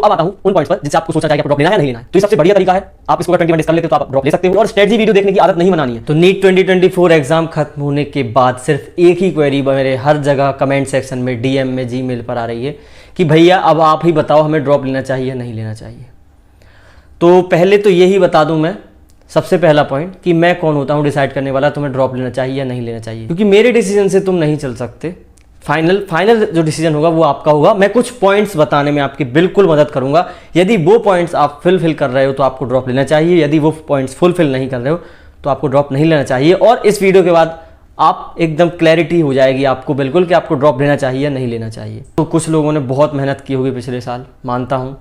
तो अब आता हूं उन पॉइंट्स पर जिससे आपको सोचना चाहिए आपको ड्रॉप लेना है या नहीं लेना है। तो ये सबसे बढ़िया तरीका है, आप इसको 21 डेज कर लेते हो तो आप ड्रॉप ले सकते हो। और स्ट्रेटजी वीडियो देखने की आदत नहीं बनानी है। तो नीट 2024 एग्जाम खत्म होने के बाद सिर्फ एक ही क्वेरी मेरे हर जगह कमेंट सेक्शन में, डीएम में, जीमेल पर आ रही है कि भैया अब आप ही बताओ हमें ड्रॉप लेना चाहिए या नहीं लेना चाहिए। तो पहले तो यही बता दूं मैं, सबसे पहला पॉइंट कि मैं कौन होता हूं डिसाइड करने वाला तुम्हें ड्रॉप लेना चाहिए या नहीं लेना चाहिए, क्योंकि मेरे डिसीजन से तुम नहीं चल सकते। फाइनल जो डिसीजन होगा वो आपका होगा। मैं कुछ पॉइंट्स बताने में आपकी बिल्कुल मदद करूंगा। यदि वो पॉइंट्स आप फुलफिल कर रहे हो तो आपको ड्रॉप लेना चाहिए, यदि वो पॉइंट्स फुलफिल नहीं कर रहे हो तो आपको ड्रॉप नहीं लेना चाहिए। और इस वीडियो के बाद आप एकदम क्लैरिटी हो जाएगी आपको बिल्कुल कि आपको ड्रॉप लेना चाहिए या नहीं लेना चाहिए। तो कुछ लोगों ने बहुत मेहनत की होगी पिछले साल, मानता हूँ,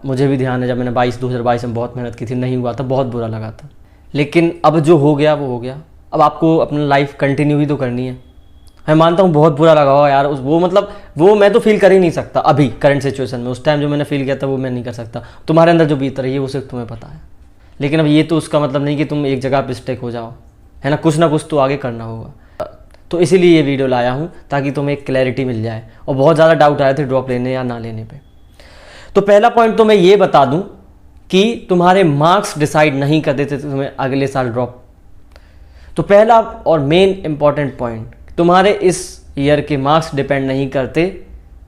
मुझे भी ध्यान है जब मैंने 2022 में बहुत मेहनत की थी, नहीं हुआ था, बहुत बुरा लगा था। लेकिन अब जो हो गया वो हो गया। अब आपको अपनी लाइफ कंटिन्यू ही तो करनी है। मैं मानता हूँ बहुत बुरा लगा होगा यार, वो मैं तो फील कर ही नहीं सकता अभी करंट सिचुएशन में। उस टाइम जो मैंने फील किया था वो मैं नहीं कर सकता। तुम्हारे अंदर जो बीत रही है वो सिर्फ तुम्हें पता है। लेकिन अब ये तो उसका मतलब नहीं कि तुम एक जगह पे स्टेक हो जाओ, है ना, कुछ ना कुछ तो आगे करना होगा। तो इसीलिए ये वीडियो लाया हूँ ताकि तुम्हें एक क्लैरिटी मिल जाए। और बहुत ज़्यादा डाउट आए थे ड्रॉप लेने या ना लेने पर। तो पहला पॉइंट तो मैं ये बता दूं कि तुम्हारे मार्क्स डिसाइड नहीं कर देते तुम्हें अगले साल ड्रॉप। तो पहला और मेन इंपॉर्टेंट पॉइंट, तुम्हारे इस ईयर के मार्क्स डिपेंड नहीं करते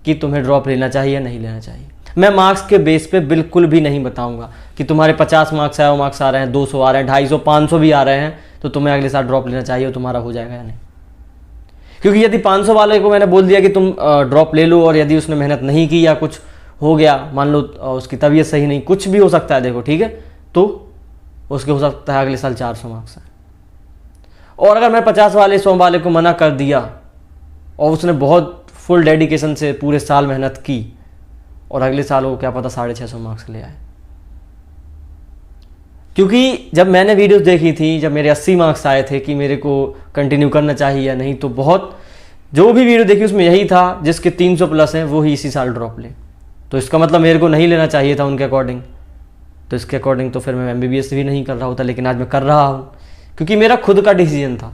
कि तुम्हें ड्रॉप लेना चाहिए या नहीं लेना चाहिए। मैं मार्क्स के बेस पे बिल्कुल भी नहीं बताऊंगा कि तुम्हारे 50 मार्क्स आए, वो मार्क्स आ रहे हैं, 200 आ रहे हैं, 250, 500 भी आ रहे हैं तो तुम्हें अगले साल ड्रॉप लेना चाहिए और तुम्हारा हो जाएगा या नहीं। क्योंकि यदि 500 वाले को मैंने बोल दिया कि तुम ड्रॉप ले लो और यदि उसने मेहनत नहीं की या कुछ हो गया, मान लो उसकी तबीयत सही नहीं, कुछ भी हो सकता है, देखो ठीक है, तो उसके हो सकता है अगले साल 400 मार्क्स आए। और अगर मैं 50 वाले 100 वाले को मना कर दिया और उसने बहुत फुल डेडिकेशन से पूरे साल मेहनत की और अगले साल वो क्या पता 650 मार्क्स ले आए। क्योंकि जब मैंने वीडियोस देखी थी, जब मेरे 80 मार्क्स आए थे कि मेरे को कंटिन्यू करना चाहिए या नहीं, तो बहुत जो भी वीडियो देखी उसमें यही था जिसके 300 प्लस हैं वो ही इसी साल ड्रॉप ले। तो इसका मतलब मेरे को नहीं लेना चाहिए था उनके अकॉर्डिंग। तो इसके अकॉर्डिंग तो फिर मैं MBBS भी नहीं कर रहा होता, लेकिन आज मैं कर रहा हूँ क्योंकि मेरा खुद का डिसीजन था।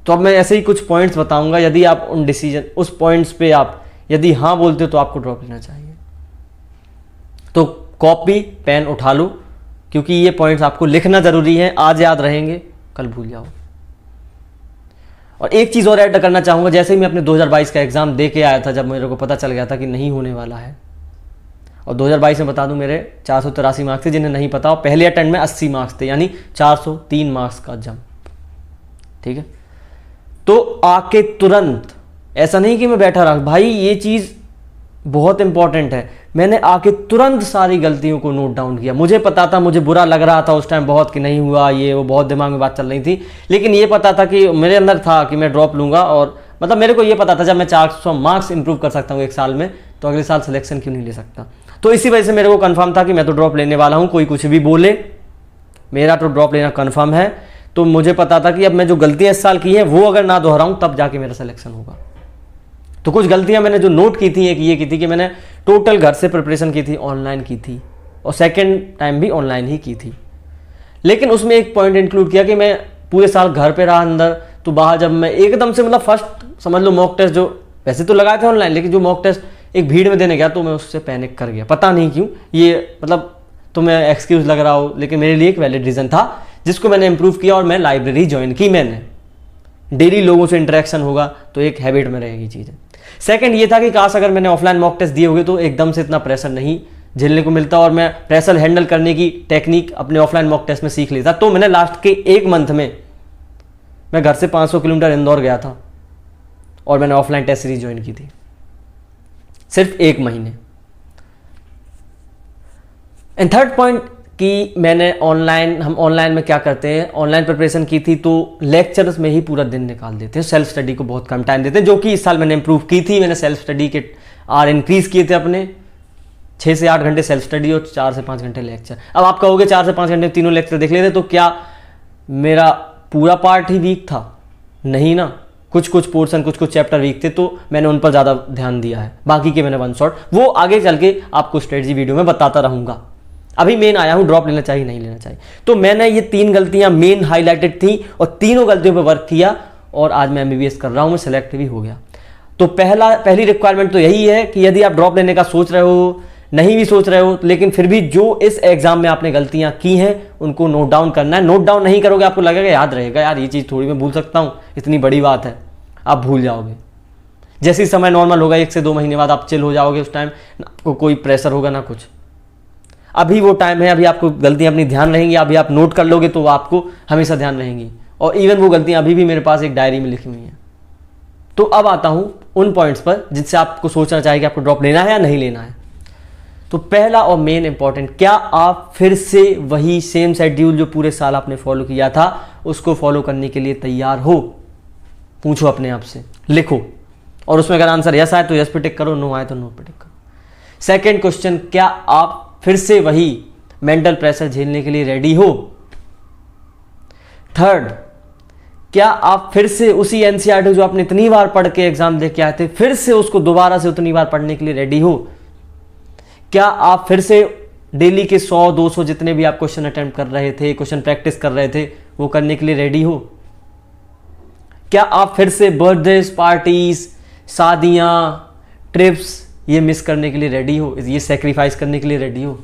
तो अब मैं ऐसे ही कुछ पॉइंट्स बताऊंगा, यदि आप उस पॉइंट्स पे आप यदि हाँ बोलते हो तो आपको ड्रॉप लेना चाहिए। तो कॉपी पेन उठा लो क्योंकि ये पॉइंट्स आपको लिखना जरूरी है। आज याद रहेंगे, कल भूल जाओ। और एक चीज़ और ऐड करना चाहूँगा, जैसे ही मैं अपने 2022 का एग्ज़ाम दे के आया था, जब मेरे को पता चल गया था कि नहीं होने वाला है, और 2022 में बता दूं मेरे 483 मार्क्स थे, जिन्हें नहीं पता, और पहले अटेम्प्ट में 80 मार्क्स थे, यानी 403 मार्क्स का जंप, ठीक है। तो आके तुरंत, ऐसा नहीं कि मैं बैठा रहा, भाई ये चीज़ बहुत इंपॉर्टेंट है, मैंने आके तुरंत सारी गलतियों को नोट डाउन किया। मुझे पता था, मुझे बुरा लग रहा था उस टाइम बहुत कि नहीं हुआ, ये वो बहुत दिमाग में बात चल रही थी, लेकिन ये पता था कि मेरे अंदर था कि मैं ड्रॉप लूंगा। और मतलब मेरे को ये पता था जब मैं 400 मार्क्स इंप्रूव कर सकता हूँ एक साल में, तो अगले साल सिलेक्शन क्यों नहीं ले सकता। तो इसी वजह से मेरे को कंफर्म था कि मैं तो ड्रॉप लेने वाला हूँ, कोई कुछ भी बोले, मेरा तो ड्रॉप लेना कंफर्म है। तो मुझे पता था कि अब मैं जो गलतियाँ इस साल की हैं वो अगर ना दोहराऊँ तब जाके मेरा सिलेक्शन होगा। तो कुछ गलतियां मैंने जो नोट की थी, एक ये की थी कि मैंने टोटल घर से प्रिपरेशन की थी, ऑनलाइन की थी, और सेकंड टाइम भी ऑनलाइन ही की थी। लेकिन उसमें एक पॉइंट इंक्लूड किया कि मैं पूरे साल घर पे रहा अंदर, तो बाहर जब मैं एकदम से, मतलब फर्स्ट समझ लो मॉक टेस्ट जो वैसे तो लगाए थे ऑनलाइन, लेकिन जो मॉक टेस्ट एक भीड़ में देने गया तो मैं उससे पैनिक कर गया, पता नहीं क्यों। ये मतलब तुम्हें एक्सक्यूज लग रहा हो, लेकिन मेरे लिए एक वैलिड रीज़न था जिसको मैंने इंप्रूव किया, और मैं लाइब्रेरी ज्वाइन की। मैंने डेली लोगों से इंटरेक्शन होगा तो एक हैबिट में रहेगी चीज़ें। सेकंड ये था कि काश अगर मैंने ऑफलाइन मॉक टेस्ट दिए होंगे तो एकदम से इतना प्रेशर नहीं झेलने को मिलता, और मैं प्रेशर हैंडल करने की टेक्निक अपने ऑफलाइन मॉक टेस्ट में सीख लेता। तो मैंने लास्ट के एक मंथ में, मैं घर से 500 किलोमीटर इंदौर गया था और मैंने ऑफलाइन टेस्ट सीरीज ज्वाइन की थी, सिर्फ 1 महीने। एंड थर्ड पॉइंट कि मैंने हम ऑनलाइन में क्या करते हैं, ऑनलाइन प्रिपरेशन की थी तो लेक्चर्स में ही पूरा दिन निकाल देते हैं, सेल्फ स्टडी को बहुत कम टाइम देते हैं, जो कि इस साल मैंने इंप्रूव की थी। मैंने सेल्फ स्टडी के इंक्रीज किए थे अपने, 6 से 8 घंटे सेल्फ स्टडी और 4 से 5 घंटे लेक्चर। अब आप कहोगे 4 से 5 घंटे तीनों लेक्चर देख लेते तो क्या मेरा पूरा पार्ट ही वीक था? नहीं ना, कुछ पोर्शन, कुछ चैप्टर वीक थे, तो मैंने उन पर ज़्यादा ध्यान दिया है। बाकी के मैंने वन शॉट, वो आगे चल के आपको स्ट्रेटजी वीडियो में बताता रहूँगा। अभी मेन आया हूँ ड्रॉप लेना चाहिए नहीं लेना चाहिए। तो मैंने ये 3 गलतियां मेन हाईलाइटेड थी और तीनों गलतियों पे वर्क किया, और आज मैं MBBS कर रहा हूँ, मैं सेलेक्ट भी हो गया। तो पहली रिक्वायरमेंट तो यही है कि यदि आप ड्रॉप लेने का सोच रहे हो नहीं भी सोच रहे हो, लेकिन फिर भी जो इस एग्जाम में आपने गलतियां की हैं उनको नोट डाउन करना है। नोट डाउन नहीं करोगे आपको लगेगा याद रहेगा, यार ये चीज़ थोड़ी मैं भूल सकता हूँ, इतनी बड़ी बात है, आप भूल जाओगे। जैसे ही समय नॉर्मल होगा 1 से 2 महीने बाद आप चिल हो जाओगे, उस टाइम आपको कोई प्रेशर होगा ना कुछ। अभी वो टाइम है, अभी आपको गलतियां अपनी ध्यान रहेंगी, अभी आप नोट कर लोगे तो आपको हमेशा ध्यान रहेंगी। और इवन वो गलतियां अभी भी मेरे पास एक डायरी में लिखी हुई हैं। तो अब आता हूं उन पॉइंट्स पर जिनसे आपको सोचना चाहिए कि आपको ड्रॉप लेना है या नहीं लेना है। तो पहला और मेन इंपॉर्टेंट, क्या आप फिर से वही सेम शेड्यूल जो पूरे साल आपने फॉलो किया था उसको फॉलो करने के लिए तैयार हो? पूछो अपने आप से, लिखो, और उसमें अगर आंसर यस आए तो यस पे टिक करो, नो आए तो नो पे टिक करो। सेकेंड क्वेश्चन, क्या आप फिर से वही मेंटल प्रेशर झेलने के लिए रेडी हो? थर्ड, क्या आप फिर से उसी एनसीईआरटी जो आपने इतनी बार पढ़ के एग्जाम दे के आए थे, फिर से उसको दोबारा से उतनी बार पढ़ने के लिए रेडी हो? क्या आप फिर से डेली के 100-200 जितने भी आप क्वेश्चन अटेम्प्ट कर रहे थे, क्वेश्चन प्रैक्टिस कर रहे थे, वो करने के लिए रेडी हो? क्या आप फिर से बर्थडेज, पार्टीज, शादियां, ट्रिप्स ये मिस करने के लिए रेडी हो, ये सेक्रीफाइस करने के लिए रेडी हो?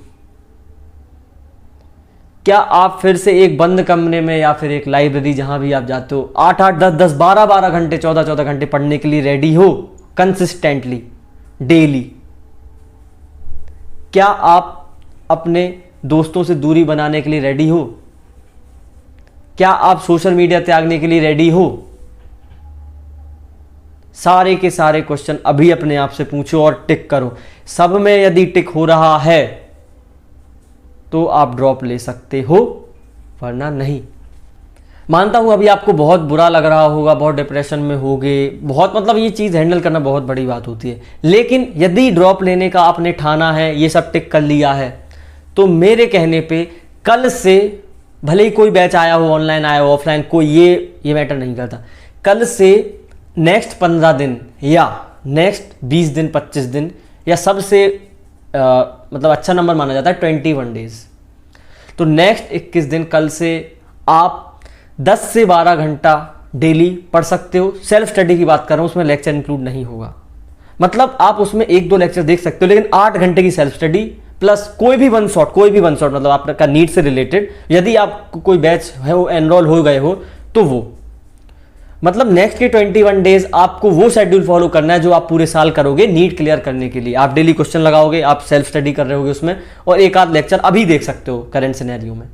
क्या आप फिर से एक बंद कमरे में या फिर एक लाइब्रेरी जहां भी आप जाते हो 8-8, 10-10, 12-12 घंटे, 14-14 घंटे पढ़ने के लिए रेडी हो कंसिस्टेंटली डेली? क्या आप अपने दोस्तों से दूरी बनाने के लिए रेडी हो? क्या आप सोशल मीडिया त्यागने के लिए रेडी हो? सारे के सारे क्वेश्चन अभी अपने आप से पूछो और टिक करो। सब में यदि टिक हो रहा है तो आप ड्रॉप ले सकते हो, वरना नहीं। मानता हूं अभी आपको बहुत बुरा लग रहा होगा, बहुत डिप्रेशन में होगे, बहुत, मतलब ये चीज़ हैंडल करना बहुत बड़ी बात होती है। लेकिन यदि ड्रॉप लेने का आपने ठाना है, ये सब टिक कर लिया है, तो मेरे कहने पे कल से, भले ही कोई बैच आया हो, ऑनलाइन आया हो, ऑफलाइन, कोई ये मैटर नहीं करता, कल से नेक्स्ट 15 दिन या नेक्स्ट 20 दिन, 25 दिन, या सबसे मतलब अच्छा नंबर माना जाता है 21 डेज, तो नेक्स्ट 21 दिन कल से आप 10 से 12 घंटा डेली पढ़ सकते हो। सेल्फ स्टडी की बात कर रहा हूं, उसमें लेक्चर इंक्लूड नहीं होगा। मतलब आप उसमें 1-2 लेक्चर देख सकते हो, लेकिन 8 घंटे की सेल्फ स्टडी प्लस कोई भी वन शॉट, मतलब आपका नीट से रिलेटेड, यदि आप कोई बैच है वो एनरोल हो गए हो तो वो, मतलब नेक्स्ट के 21 डेज आपको वो शेड्यूल फॉलो करना है जो आप पूरे साल करोगे नीट क्लियर करने के लिए। आप डेली क्वेश्चन लगाओगे, आप सेल्फ स्टडी कर रहे होगे उसमें, और एक आध लेक्चर अभी देख सकते हो करंट सिनेरियो में।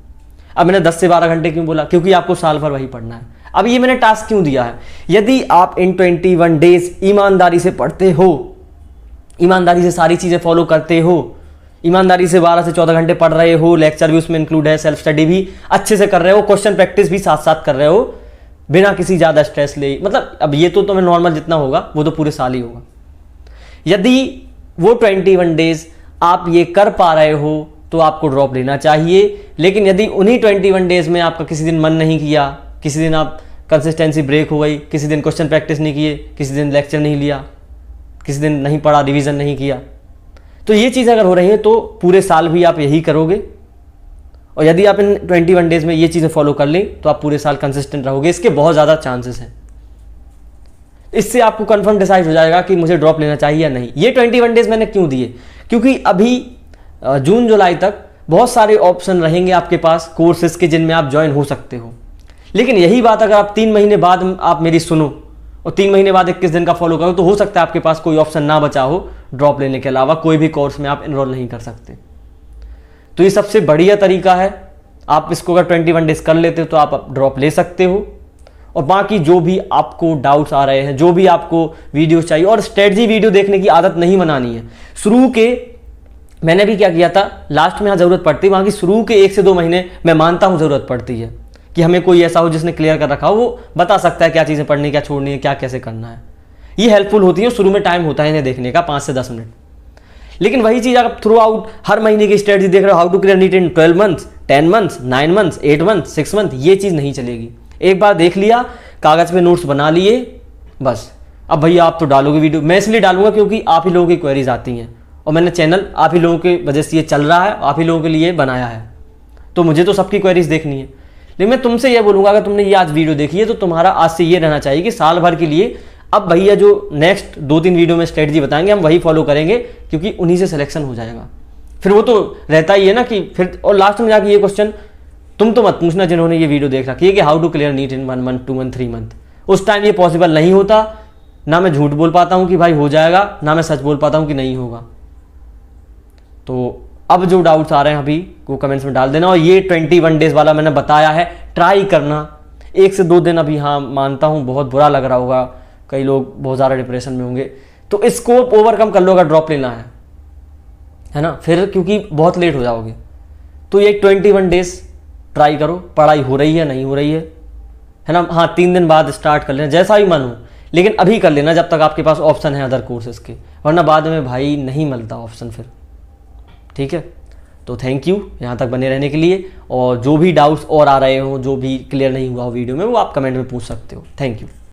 अब मैंने 10 से 12 घंटे क्यों बोला? क्योंकि आपको साल भर वही पढ़ना है। अब ये मैंने टास्क क्यों दिया है? यदि आप इन 21 डेज ईमानदारी से पढ़ते हो, ईमानदारी से सारी चीजें फॉलो करते हो, ईमानदारी से 12 से 14 घंटे पढ़ रहे हो, लेक्चर भी उसमें इंक्लूड है, सेल्फ स्टडी भी अच्छे से कर रहे हो, क्वेश्चन प्रैक्टिस भी साथ साथ कर रहे हो, बिना किसी ज्यादा स्ट्रेस ले, मतलब अब ये तो मैं नॉर्मल जितना होगा वो तो पूरे साल ही होगा। यदि वो 21 डेज आप ये कर पा रहे हो तो आपको ड्रॉप लेना चाहिए। लेकिन यदि उन्हीं 21 डेज में आपका किसी दिन मन नहीं किया, किसी दिन आप कंसिस्टेंसी ब्रेक हो गई, किसी दिन क्वेश्चन प्रैक्टिस नहीं किए, किसी दिन लेक्चर नहीं लिया, किसी दिन नहीं पढ़ा, रिवीजन नहीं किया, तो ये चीज़ अगर हो रही है तो पूरे साल भी आप यही करोगे। और यदि आप इन 21 डेज में ये चीज़ें फॉलो कर लें तो आप पूरे साल कंसिस्टेंट रहोगे। इसके बहुत ज़्यादा चांसेस हैं। इससे आपको कंफर्म डिसाइड हो जाएगा कि मुझे ड्रॉप लेना चाहिए या नहीं। ये 21 डेज मैंने क्यों दिए? क्योंकि अभी जून जुलाई तक बहुत सारे ऑप्शन रहेंगे आपके पास कोर्सेज के जिनमें आप ज्वाइन हो सकते हो। लेकिन यही बात अगर आप 3 महीने बाद आप मेरी सुनो और 3 महीने बाद 21 दिन का फॉलो करो तो हो सकता है आपके पास कोई ऑप्शन ना बचा हो ड्रॉप लेने के अलावा, कोई भी कोर्स में आप इनरोल नहीं कर सकते। तो ये सबसे बढ़िया तरीका है। आप इसको अगर 21 डेज कर लेते हो तो आप ड्रॉप ले सकते हो। और बाकी जो भी आपको डाउट्स आ रहे हैं, जो भी आपको वीडियोस चाहिए, और स्ट्रेटजी वीडियो देखने की आदत नहीं बनानी है। शुरू के मैंने भी क्या किया था, लास्ट में यहाँ ज़रूरत पड़ती है, वहाँ की शुरू के 1 से 2 महीने मैं मानता हूँ ज़रूरत पड़ती है कि हमें कोई ऐसा हो जिसने क्लियर कर रखा हो, वो बता सकता है क्या चीज़ें पढ़नी, क्या छोड़नी है, क्या कैसे करना है। ये हेल्पफुल होती है। शुरू में टाइम होता है इन्हें देखने का 5 से 10 मिनट। लेकिन वही चीज़ अगर थ्रू आउट हर महीने की स्ट्रेटजी देख रहे हो, how to clear NEET in 12 months, 10 months, 9 months, 8 months, 6 month, ये चीज़ नहीं चलेगी। एक बार देख लिया, कागज़ पे नोट्स बना लिए, बस अब भैया आप तो डालोगे वीडियो। मैं इसलिए डालूंगा क्योंकि आप ही लोगों की क्वेरीज आती हैं और मैंने चैनल आप ही लोगों की वजह से ये चल रहा है, आप ही लोगों के लिए बनाया है, तो मुझे तो सबकी क्वेरीज देखनी है। लेकिन मैं तुमसे ये बोलूँगा, अगर तुमने ये आज वीडियो देखी है तो तुम्हारा आज से ये रहना चाहिए कि साल भर के लिए अब भैया जो नेक्स्ट 2-3 वीडियो में स्ट्रेटजी बताएंगे हम वही फॉलो करेंगे, क्योंकि उन्हीं से सिलेक्शन हो जाएगा। फिर वो तो रहता ही है ना कि फिर, और लास्ट में जाके ये क्वेश्चन तुम तो मत पूछना जिन्होंने ये वीडियो देख रखी है कि how to clear NEET in 1 month 2 month 3 month. उस टाइम ये पॉसिबल नहीं होता, ना मैं झूठ बोल पाता हूँ कि भाई हो जाएगा, ना मैं सच बोल पाता हूँ कि नहीं होगा। तो अब जो डाउट्स आ रहे हैं अभी वो कमेंट्स में डाल देना। और ये 21 डेज वाला मैंने बताया है, ट्राई करना 1 से 2 दिन। अभी हाँ मानता हूँ बहुत बुरा लग रहा होगा, कई लोग बहुत ज़्यादा डिप्रेशन में होंगे, तो इसको ओवरकम कर लो अगर ड्रॉप लेना है ना, फिर क्योंकि बहुत लेट हो जाओगे। तो ये 21 डेज ट्राई करो, पढ़ाई हो रही है नहीं हो रही है ना, हाँ 3 दिन बाद स्टार्ट कर लेना, जैसा भी मन हो, लेकिन अभी कर लेना जब तक आपके पास ऑप्शन है अदर कोर्सेज के, वरना बाद में भाई नहीं मिलता ऑप्शन फिर। ठीक है, तो थैंक यू यहाँ तक बने रहने के लिए। और जो भी डाउट्स और आ रहे हो, जो भी क्लियर नहीं हुआ हो वीडियो में, वो आप कमेंट में पूछ सकते हो। Thank you.